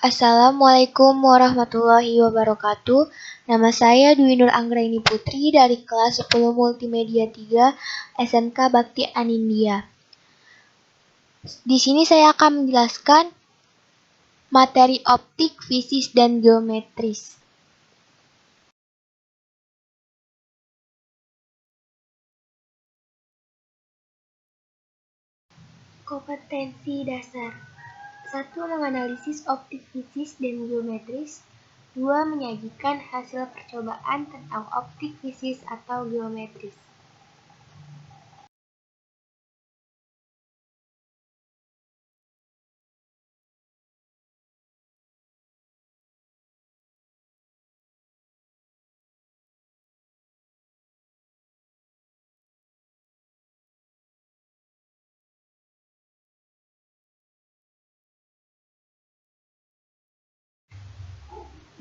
Assalamualaikum warahmatullahi wabarakatuh. Nama saya Dwi Nur Anggraini Putri dari kelas 10 Multimedia 3 SMK Bakti Anindya. Di sini saya akan menjelaskan materi optik, fisis, dan geometris. Kompetensi dasar. 1. Menganalisis optik, fisis, dan geometris. 2. Menyajikan hasil percobaan tentang optik, fisis, atau geometris.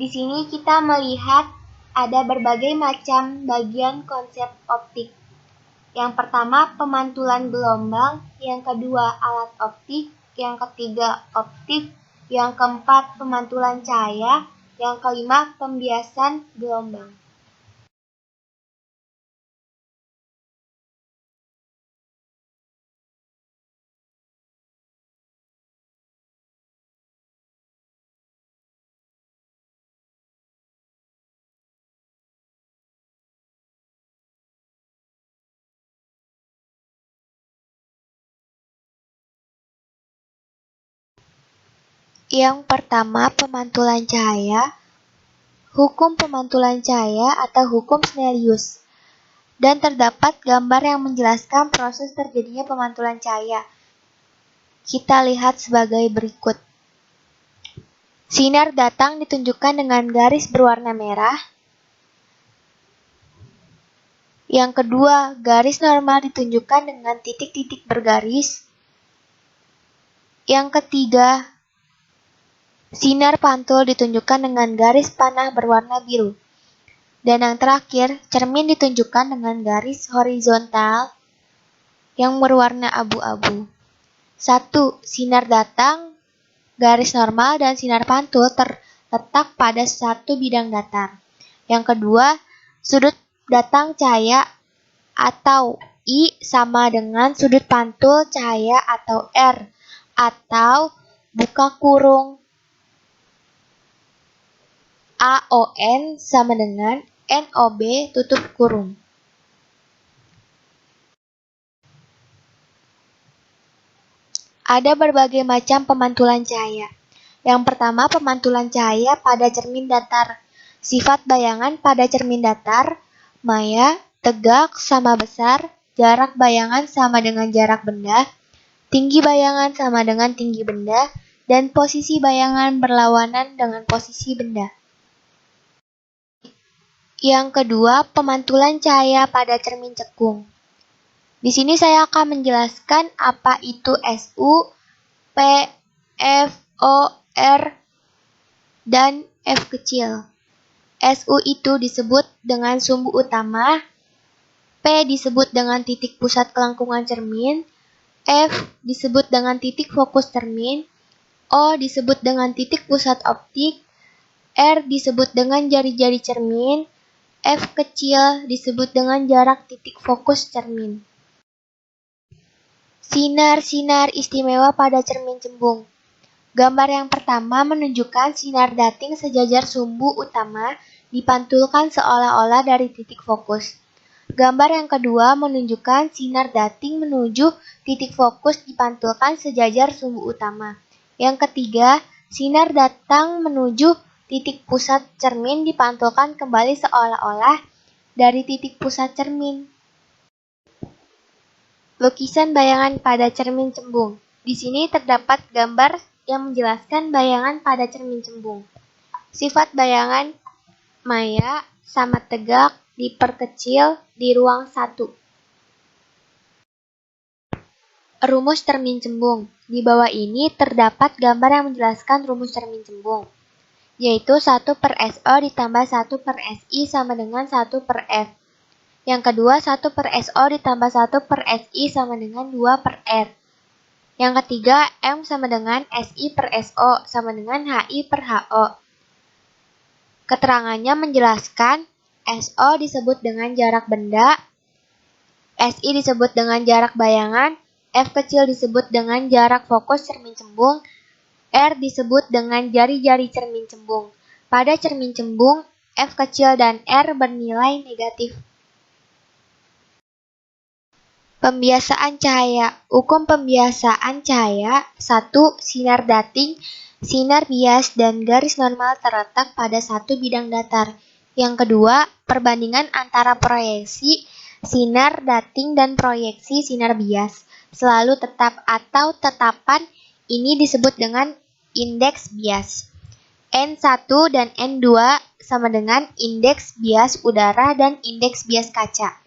Di sini kita melihat ada berbagai macam bagian konsep optik. Yang pertama, pemantulan gelombang. Yang kedua, alat optik. Yang ketiga, optik. Yang keempat, pemantulan cahaya. Yang kelima, pembiasan gelombang. Yang pertama, pemantulan cahaya. Hukum pemantulan cahaya atau hukum Snellius. Dan terdapat gambar yang menjelaskan proses terjadinya pemantulan cahaya. Kita lihat sebagai berikut. Sinar datang ditunjukkan dengan garis berwarna merah. Yang kedua, garis normal ditunjukkan dengan titik-titik bergaris. Yang ketiga, sinar pantul ditunjukkan dengan garis panah berwarna biru. Dan yang terakhir, cermin ditunjukkan dengan garis horizontal yang berwarna abu-abu. 1. Sinar datang, garis normal, dan sinar pantul terletak pada satu bidang datar. Yang kedua, sudut datang cahaya atau I sama dengan sudut pantul cahaya atau R, atau buka kurung AON sama dengan NOB tutup kurung. Ada berbagai macam pemantulan cahaya. Yang pertama, pemantulan cahaya pada cermin datar. Sifat bayangan pada cermin datar, maya, tegak sama besar, jarak bayangan sama dengan jarak benda, tinggi bayangan sama dengan tinggi benda, dan posisi bayangan berlawanan dengan posisi benda. Yang kedua, pemantulan cahaya pada cermin cekung. Di sini saya akan menjelaskan apa itu SU, P, F, O, R, dan F kecil. SU itu disebut dengan sumbu utama, P disebut dengan titik pusat kelangkungan cermin, F disebut dengan titik fokus cermin, O disebut dengan titik pusat optik, R disebut dengan jari-jari cermin, F kecil disebut dengan jarak titik fokus cermin. Sinar-sinar istimewa pada cermin cembung. Gambar yang pertama menunjukkan sinar dating sejajar sumbu utama dipantulkan seolah-olah dari titik fokus. Gambar yang kedua menunjukkan sinar dating menuju titik fokus dipantulkan sejajar sumbu utama. Yang ketiga, sinar datang menuju titik pusat cermin dipantulkan kembali seolah-olah dari titik pusat cermin. Lukisan bayangan pada cermin cembung. Di sini terdapat gambar yang menjelaskan bayangan pada cermin cembung. Sifat bayangan maya sama tegak diperkecil di ruang 1. Rumus cermin cembung. Di bawah ini terdapat gambar yang menjelaskan rumus cermin cembung, yaitu 1/SO ditambah 1/SI sama dengan 1/F. Yang kedua, 1/SO ditambah 1/SI sama dengan 2/R. Yang ketiga, M sama dengan SI per SO sama dengan HI per HO. Keterangannya menjelaskan SO disebut dengan jarak benda, SI disebut dengan jarak bayangan, F kecil disebut dengan jarak fokus cermin cembung, R disebut dengan jari-jari cermin cembung. Pada cermin cembung, F kecil dan R bernilai negatif. Pembiasaan cahaya. Hukum pembiasaan cahaya. 1. Sinar dating, sinar bias, dan garis normal terletak pada satu bidang datar. Yang kedua, perbandingan antara proyeksi sinar dating dan proyeksi sinar bias selalu tetap atau tetapan ini disebut dengan indeks bias. N1 dan N2 sama dengan indeks bias udara dan indeks bias kaca.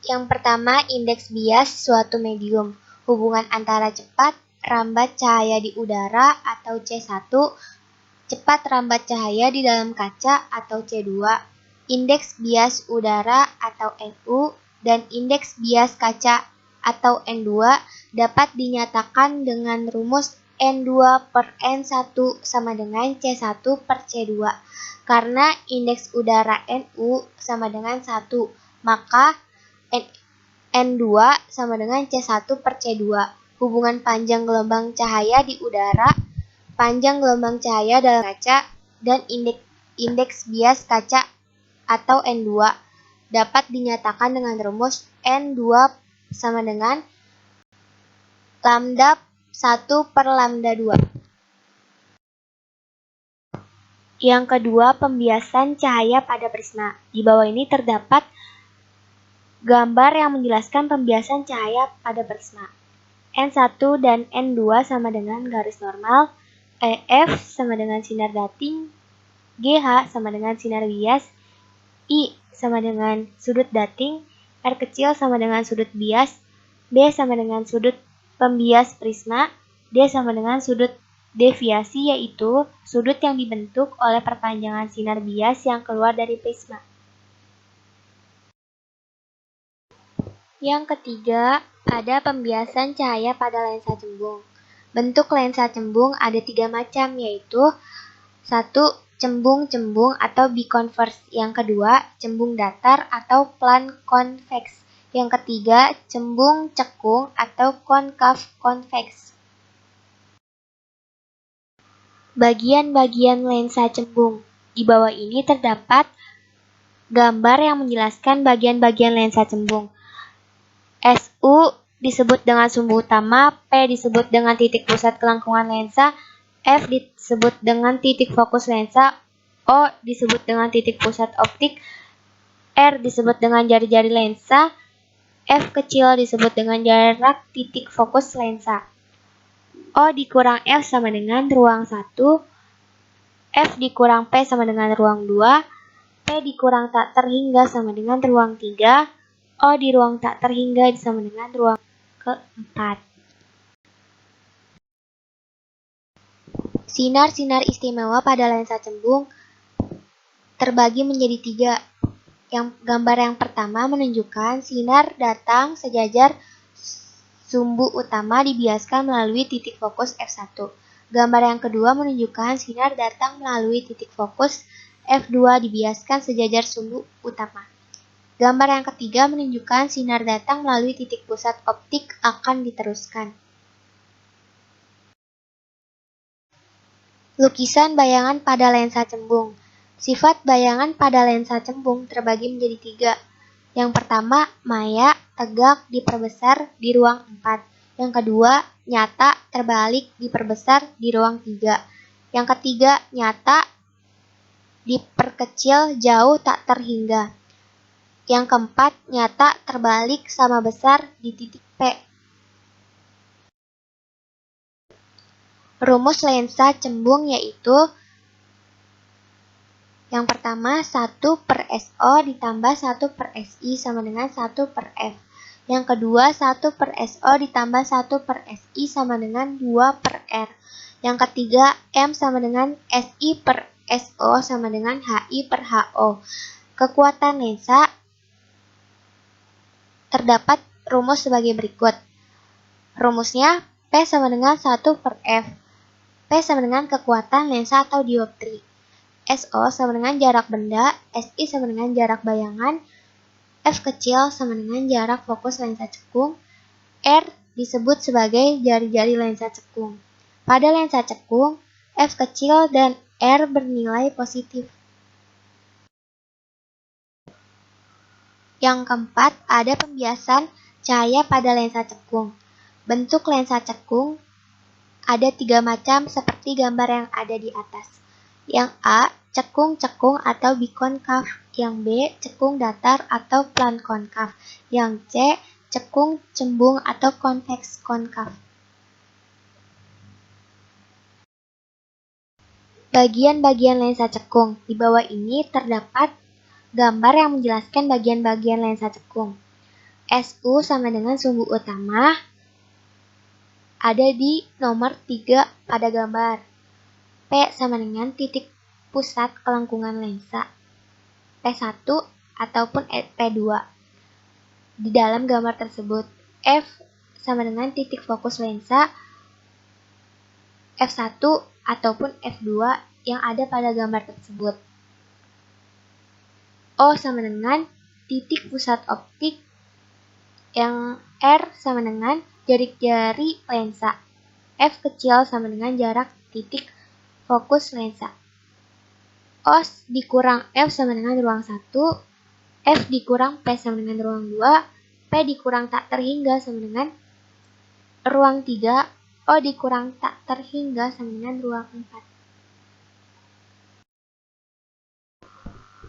Yang pertama, indeks bias suatu medium. Hubungan antara cepat rambat cahaya di udara atau C1, cepat rambat cahaya di dalam kaca atau C2, indeks bias udara atau NU, dan indeks bias kaca atau N2 dapat dinyatakan dengan rumus N2 per N1 sama dengan C1 per C2. Karena indeks udara NU sama dengan 1, maka N2 sama dengan C1 per C2. Hubungan panjang gelombang cahaya di udara, panjang gelombang cahaya dalam kaca, dan indeks bias kaca atau N2 dapat dinyatakan dengan rumus N2 sama dengan lambda 1 per lambda 2. Yang kedua, pembiasan cahaya pada prisma. Di bawah ini terdapat gambar yang menjelaskan pembiasan cahaya pada prisma. N1 dan N2 sama dengan garis normal, EF sama dengan sinar dating, GH sama dengan sinar bias, I sama dengan sudut dating, R kecil sama dengan sudut bias, B sama dengan sudut pembias prisma, D sama dengan sudut deviasi yaitu sudut yang dibentuk oleh perpanjangan sinar bias yang keluar dari prisma. Yang ketiga, ada pembiasan cahaya pada lensa cembung. Bentuk lensa cembung ada 3 macam, yaitu 1. Cembung-cembung atau biconverse. Yang kedua, cembung datar atau plan konveks. Yang ketiga, cembung cekung atau konkav konveks. Bagian-bagian lensa cembung. Di bawah ini terdapat gambar yang menjelaskan bagian-bagian lensa cembung. SU disebut dengan sumbu utama, P disebut dengan titik pusat kelengkungan lensa, F disebut dengan titik fokus lensa, O disebut dengan titik pusat optik, R disebut dengan jari-jari lensa, F kecil disebut dengan jarak titik fokus lensa. O dikurang F sama dengan ruang 1, F dikurang P sama dengan ruang 2, P dikurang tak terhingga sama dengan ruang 3, O di ruang tak terhingga sama dengan ruang keempat. Sinar-sinar istimewa pada lensa cembung terbagi menjadi 3. Gambar yang pertama menunjukkan sinar datang sejajar sumbu utama dibiaskan melalui titik fokus F1. Gambar yang kedua menunjukkan sinar datang melalui titik fokus F2 dibiaskan sejajar sumbu utama. Gambar yang ketiga menunjukkan sinar datang melalui titik pusat optik akan diteruskan. Lukisan bayangan pada lensa cembung. Sifat bayangan pada lensa cembung terbagi menjadi 3. Yang pertama, maya, tegak, diperbesar di ruang 4. Yang kedua, nyata, terbalik, diperbesar di ruang 3. Yang ketiga, nyata, diperkecil, jauh, tak terhingga. Yang keempat, nyata, terbalik, sama besar di titik P. Rumus lensa cembung yaitu yang pertama 1 per SO ditambah 1 per SI sama dengan 1 per F. Yang kedua 1 per SO ditambah 1 per SI sama dengan 2 per R. Yang ketiga M sama dengan SI per SO sama dengan HI per HO. Kekuatan lensa terdapat rumus sebagai berikut. Rumusnya P sama dengan 1 per F. P sama dengan kekuatan lensa atau dioptri. SO sama dengan jarak benda, SI sama dengan jarak bayangan, F kecil sama dengan jarak fokus lensa cekung, R disebut sebagai jari-jari lensa cekung. Pada lensa cekung, F kecil dan R bernilai positif. Yang keempat, ada pembiasan cahaya pada lensa cekung. Bentuk lensa cekung ada 3 macam seperti gambar yang ada di atas. Yang A, cekung-cekung atau bikonkav. Yang B, cekung datar atau plan konkav. Yang C, cekung cembung atau konveks konkav. Bagian-bagian lensa cekung. Di bawah ini terdapat gambar yang menjelaskan bagian-bagian lensa cekung. SU sama dengan sumbu utama ada di nomor 3 pada gambar. P sama dengan titik pusat kelengkungan lensa. P1 ataupun P2 di dalam gambar tersebut. F sama dengan titik fokus lensa. F1 ataupun F2 yang ada pada gambar tersebut. O sama dengan titik pusat optik, yang R sama dengan jari-jari lensa. F kecil sama dengan jarak titik fokus lensa. O dikurang F sama dengan ruang 1, F dikurang P sama dengan ruang 2, P dikurang tak terhingga sama dengan ruang 3, O dikurang tak terhingga sama dengan ruang 4.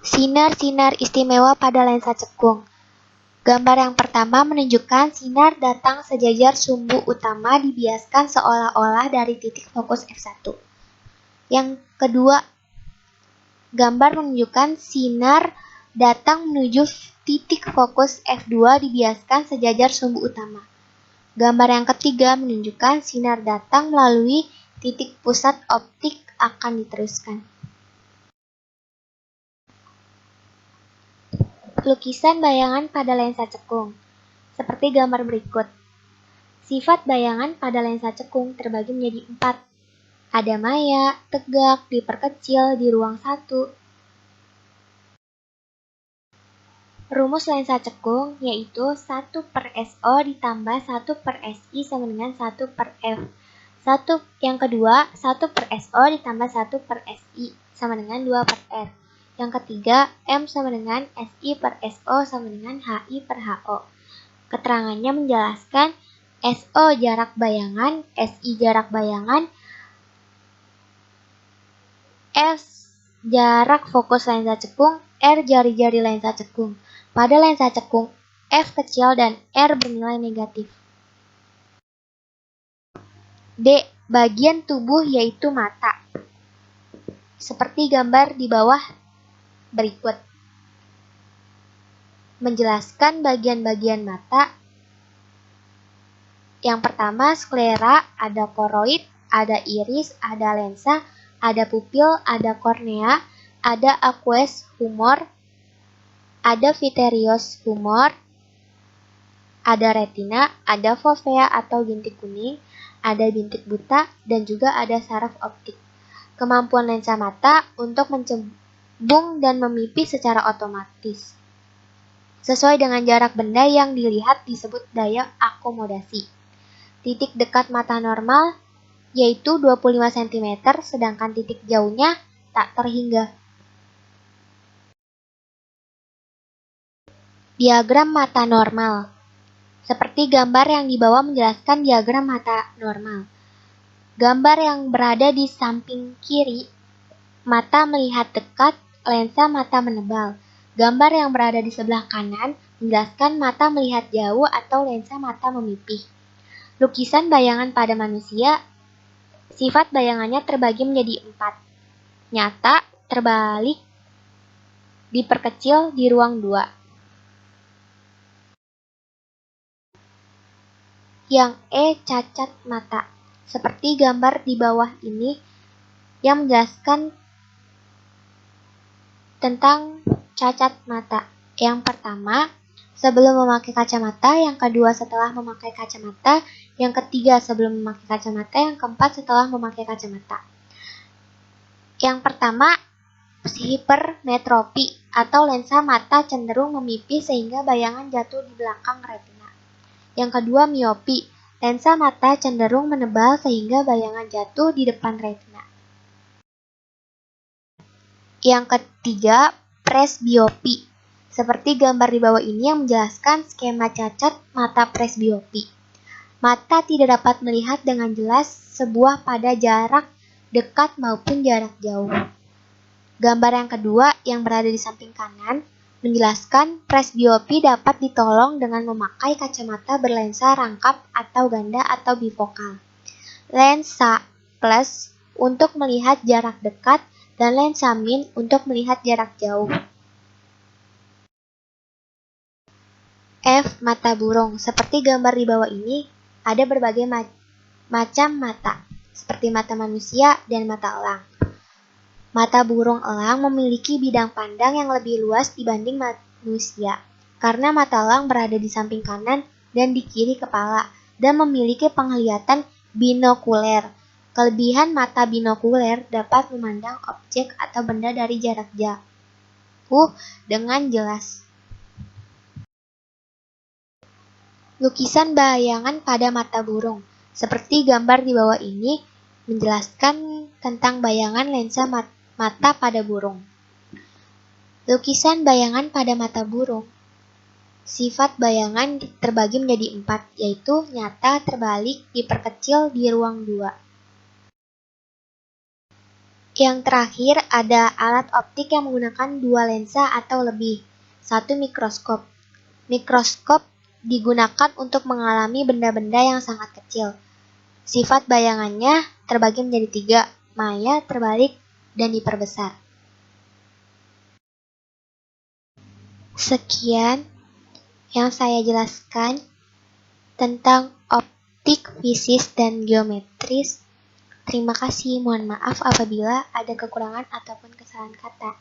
Sinar-sinar istimewa pada lensa cekung. Gambar yang pertama menunjukkan sinar datang sejajar sumbu utama dibiaskan seolah-olah dari titik fokus F1. Yang kedua, gambar menunjukkan sinar datang menuju titik fokus F2 dibiaskan sejajar sumbu utama. Gambar yang ketiga menunjukkan sinar datang melalui titik pusat optik akan diteruskan. Lukisan bayangan pada lensa cekung. Seperti gambar berikut. Sifat bayangan pada lensa cekung terbagi menjadi 4. Ada maya, tegak, diperkecil di ruang 1. Rumus lensa cekung yaitu 1 per SO ditambah 1 per SI sama dengan 1 per F. Yang kedua, 1 per SO ditambah 1 per SI sama dengan 2 per R. Yang ketiga, M sama dengan SI per SO sama dengan HI per HO. Keterangannya menjelaskan SO jarak bayangan, SI jarak bayangan, S jarak fokus lensa cekung, R jari-jari lensa cekung. Pada lensa cekung, F kecil dan R bernilai negatif. D. Bagian tubuh yaitu mata. Seperti gambar di bawah berikut. Menjelaskan bagian-bagian mata. Yang pertama, sklera, ada koroid, ada iris, ada lensa, ada pupil, ada kornea, ada aqueous humor, ada vitreous humor, ada retina, ada fovea atau bintik kuning, ada bintik buta, dan juga ada saraf optik. Kemampuan lensa mata untuk mencembung dan memipih secara otomatis. Sesuai dengan jarak benda yang dilihat disebut daya akomodasi. Titik dekat mata normal yaitu 25 cm, sedangkan titik jauhnya tak terhingga. Diagram mata normal. Seperti gambar yang di bawah menjelaskan diagram mata normal. Gambar yang berada di samping kiri, mata melihat dekat, lensa mata menebal. Gambar yang berada di sebelah kanan menjelaskan mata melihat jauh atau lensa mata memipih. Lukisan bayangan pada manusia, sifat bayangannya terbagi menjadi 4. Nyata, terbalik, diperkecil, di ruang 2. Yang E, cacat mata. Seperti gambar di bawah ini yang menjelaskan tentang cacat mata. Yang pertama, sebelum memakai kacamata, yang kedua setelah memakai kacamata, yang ketiga sebelum memakai kacamata, yang keempat setelah memakai kacamata. Yang pertama, hipermetropi atau lensa mata cenderung memipis sehingga bayangan jatuh di belakang retina. Yang kedua, miopi, lensa mata cenderung menebal sehingga bayangan jatuh di depan retina. Yang ketiga, presbiopi. Seperti gambar di bawah ini yang menjelaskan skema cacat mata presbiopi. Mata tidak dapat melihat dengan jelas sebuah pada jarak dekat maupun jarak jauh. Gambar yang kedua yang berada di samping kanan menjelaskan presbiopi dapat ditolong dengan memakai kacamata berlensa rangkap atau ganda atau bifokal. Lensa plus untuk melihat jarak dekat dan lensa min untuk melihat jarak jauh. F. Mata burung. Seperti gambar di bawah ini, ada berbagai macam mata, seperti mata manusia dan mata elang. Mata burung elang memiliki bidang pandang yang lebih luas dibanding manusia, karena mata elang berada di samping kanan dan di kiri kepala, dan memiliki penglihatan binokuler. Kelebihan mata binokuler dapat memandang objek atau benda dari jarak jauh dengan jelas. Lukisan bayangan pada mata burung, seperti gambar di bawah ini, menjelaskan tentang bayangan lensa mata pada burung. Lukisan bayangan pada mata burung. Sifat bayangan terbagi menjadi 4, yaitu nyata, terbalik, diperkecil, di ruang 2. Yang terakhir ada alat optik yang menggunakan 2 lensa atau lebih. 1. Mikroskop. Mikroskop digunakan untuk mengalami benda-benda yang sangat kecil. Sifat bayangannya terbagi menjadi 3, maya, terbalik, dan diperbesar. Sekian yang saya jelaskan tentang optik, fisis, dan geometris. Terima kasih, mohon maaf apabila ada kekurangan ataupun kesalahan kata.